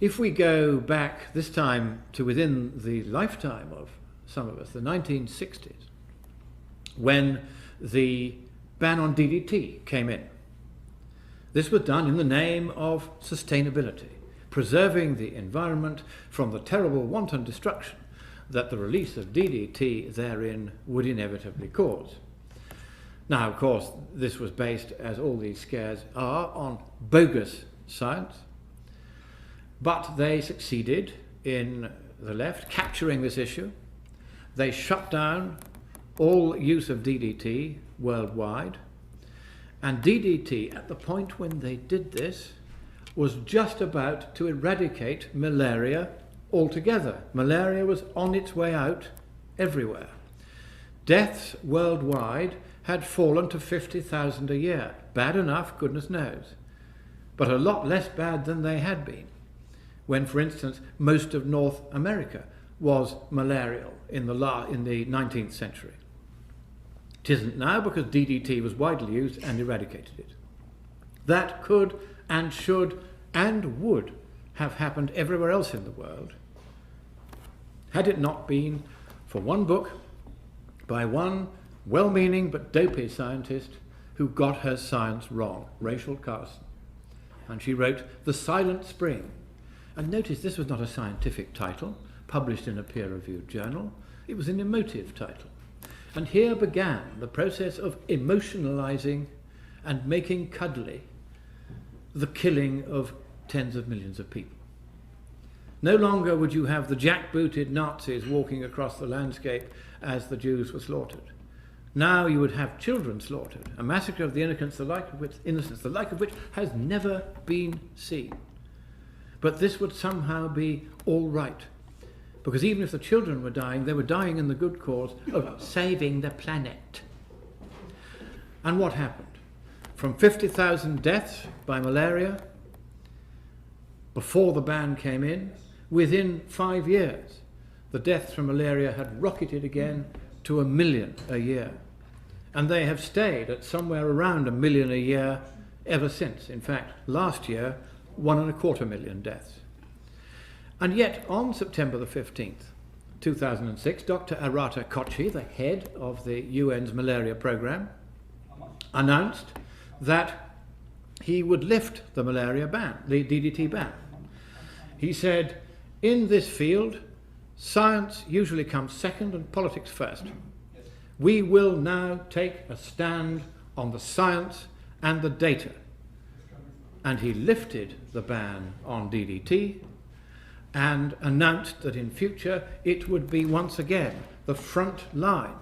If we go back this time to within the lifetime of some of us, the 1960s, when the ban on DDT came in, this was done in the name of sustainability, preserving the environment from the terrible wanton destruction that the release of DDT therein would inevitably cause. Now, of course, this was based, as all these scares are, on bogus science, but they succeeded in the left capturing this issue. They shut down all use of DDT worldwide, and DDT, at the point when they did this, was just about to eradicate malaria altogether. Malaria was on its way out everywhere. Deaths worldwide had fallen to 50,000 a year. Bad enough, goodness knows, but a lot less bad than they had been when, for instance, most of North America was malarial in the 19th century. It isn't now because DDT was widely used and eradicated it. That could and should and would have happened everywhere else in the world had it not been for one book by one well-meaning but dopey scientist who got her science wrong, Rachel Carson. And she wrote The Silent Spring. And notice this was not a scientific title published in a peer-reviewed journal. It was an emotive title. And here began the process of emotionalizing and making cuddly the killing of tens of millions of people. No longer would you have the jackbooted Nazis walking across the landscape as the Jews were slaughtered. Now you would have children slaughtered, a massacre of the innocents, the like of which has never been seen. But this would somehow be all right, because even if the children were dying, they were dying in the good cause of saving the planet. And what happened? From 50,000 deaths by malaria before the ban came in, within 5 years, the deaths from malaria had rocketed again to 1 million a year. And they have stayed at somewhere around 1 million a year ever since. In fact, last year, 1.25 million deaths. And yet, on September the 15th, 2006, Dr. Arata Kochi, the head of the UN's malaria program, announced that he would lift the malaria ban, the DDT ban. He said, in this field, science usually comes second and politics first. We will now take a stand on the science and the data. And he lifted the ban on DDT and announced that in future it would be once again the front line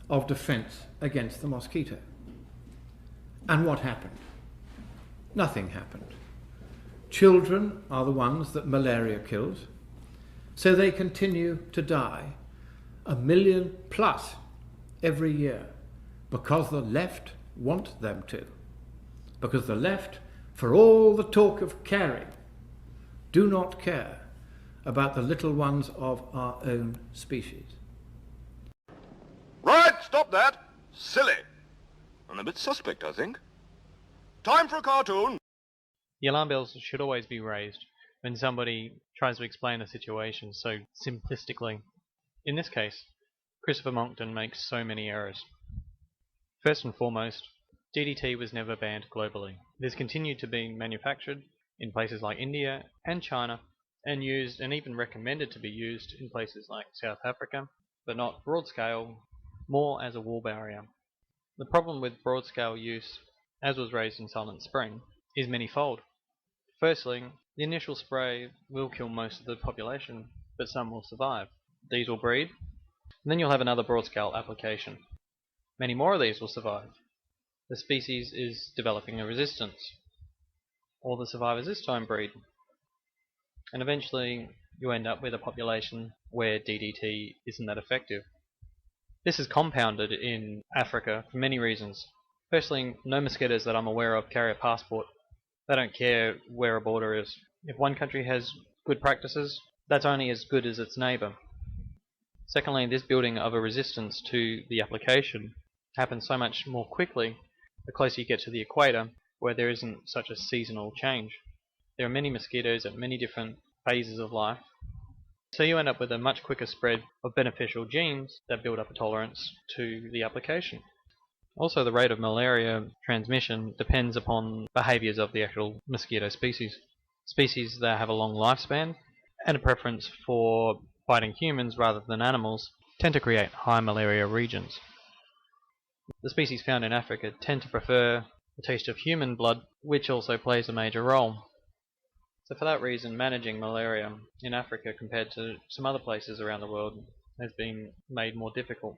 of defense against the mosquito. And what happened? Nothing happened. Children are the ones that malaria kills, so they continue to die, 1 million plus every year, because the left want them to. Because the left, for all the talk of caring, do not care about the little ones of our own species. Right, stop that. Silly. And a bit suspect, I think. Time for a cartoon. The alarm bells should always be raised when somebody tries to explain a situation so simplistically. In this case, Christopher Monckton makes so many errors. First and foremost, DDT was never banned globally. It has continued to be manufactured in places like India and China, and used and even recommended to be used in places like South Africa, but not broad scale, more as a wall barrier. The problem with broad scale use, as was raised in Silent Spring, is manyfold. Firstly, the initial spray will kill most of the population, but some will survive. These will breed, and then you'll have another broad scale application. Many more of these will survive. The species is developing a resistance. All the survivors this time breed. And eventually you end up with a population where DDT isn't that effective. This is compounded in Africa for many reasons. Firstly, no mosquitoes that I'm aware of carry a passport. They don't care where a border is. If one country has good practices, that's only as good as its neighbour. Secondly, this building of a resistance to the application happens so much more quickly the closer you get to the equator, where there isn't such a seasonal change. There are many mosquitoes at many different phases of life. So you end up with a much quicker spread of beneficial genes that build up a tolerance to the application. Also, the rate of malaria transmission depends upon behaviours of the actual mosquito species. Species that have a long lifespan and a preference for fighting humans rather than animals tend to create high malaria regions. The species found in Africa tend to prefer the taste of human blood, which also plays a major role. So for that reason, managing malaria in Africa compared to some other places around the world has been made more difficult.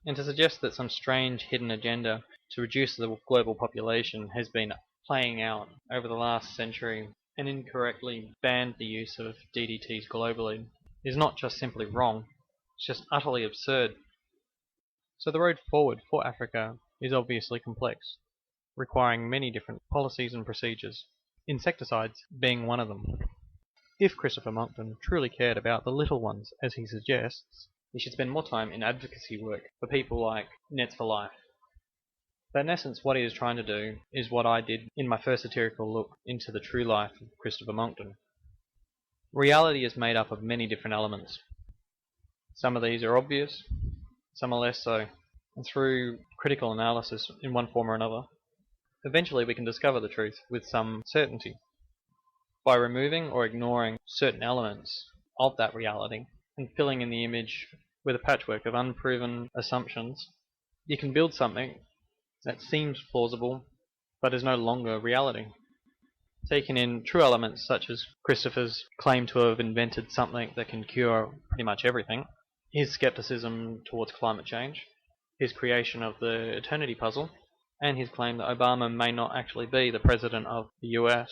And to suggest that some strange hidden agenda to reduce the global population has been playing out over the last century and incorrectly banned the use of DDTs globally is not just simply wrong, it's just utterly absurd. So the road forward for Africa is obviously complex, requiring many different policies and procedures, insecticides being one of them. If Christopher Monckton truly cared about the little ones, as he suggests, he should spend more time in advocacy work for people like Nets for Life. But in essence, what he is trying to do is what I did in my first satirical look into the true life of Christopher Monckton. Reality is made up of many different elements. Some of these are obvious, some are less so, and through critical analysis in one form or another, eventually we can discover the truth with some certainty. By removing or ignoring certain elements of that reality and filling in the image with a patchwork of unproven assumptions, you can build something that seems plausible but is no longer reality. Taking in true elements such as Christopher's claim to have invented something that can cure pretty much everything, his skepticism towards climate change, his creation of the eternity puzzle, and his claim that Obama may not actually be the president of the US,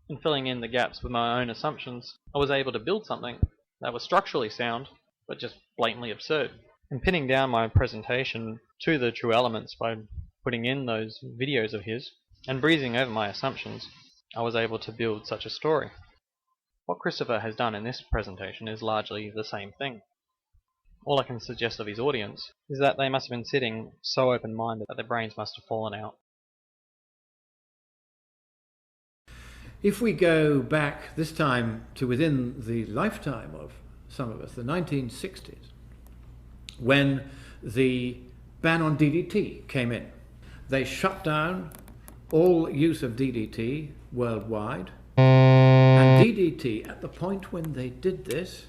and filling in the gaps with my own assumptions, I was able to build something that was structurally sound, but just blatantly absurd. And pinning down my presentation to the true elements by putting in those videos of his, and breezing over my assumptions, I was able to build such a story. What Christopher has done in this presentation is largely the same thing. All I can suggest of his audience is that they must have been sitting so open-minded that their brains must have fallen out. If we go back this time to within the lifetime of some of us, the 1960s, when the ban on DDT came in, they shut down all use of DDT worldwide, and DDT, at the point when they did this,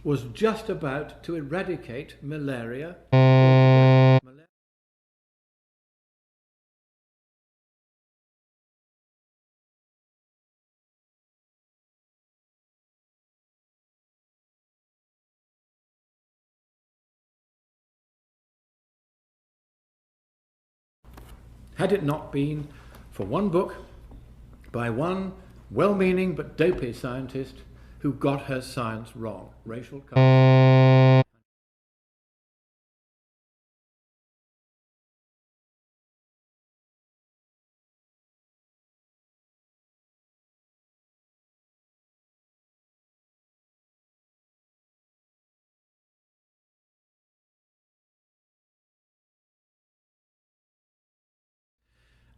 was just about to eradicate malaria. Had it not been for one book by one well-meaning but dopey scientist who got her science wrong, racial colour.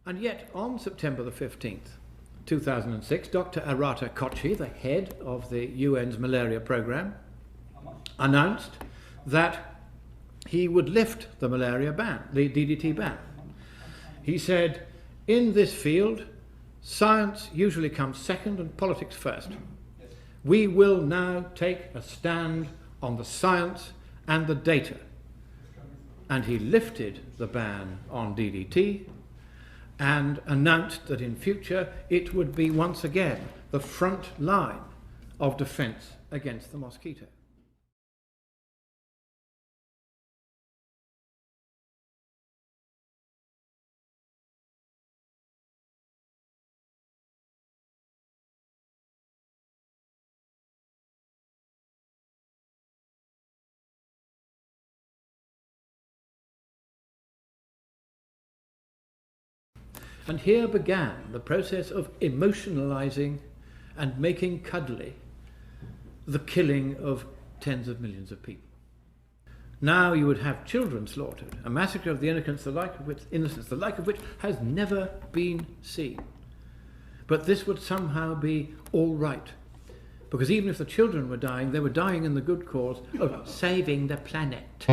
And yet, on September the 15th, 2006, Dr. Arata Kochi, the head of the UN's malaria program, announced that he would lift the malaria ban, the DDT ban. He said, in this field, science usually comes second and politics first. We will now take a stand on the science and the data. And he lifted the ban on DDT and announced that in future it would be once again the front line of defence against the mosquito. And here began the process of emotionalising and making cuddly the killing of tens of millions of people. Now you would have children slaughtered, a massacre of the innocents, the like of which has never been seen. But this would somehow be all right, Because even if the children were dying, they were dying in the good cause of saving the planet.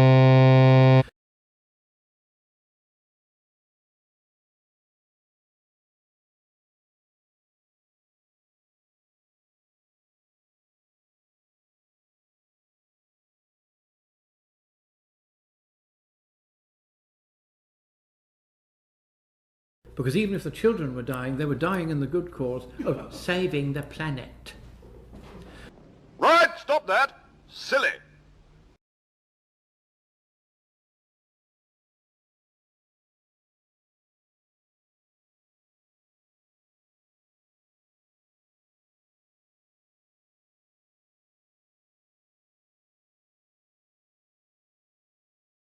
Because even if the children were dying, they were dying in the good cause of saving the planet. Right, stop that. Silly.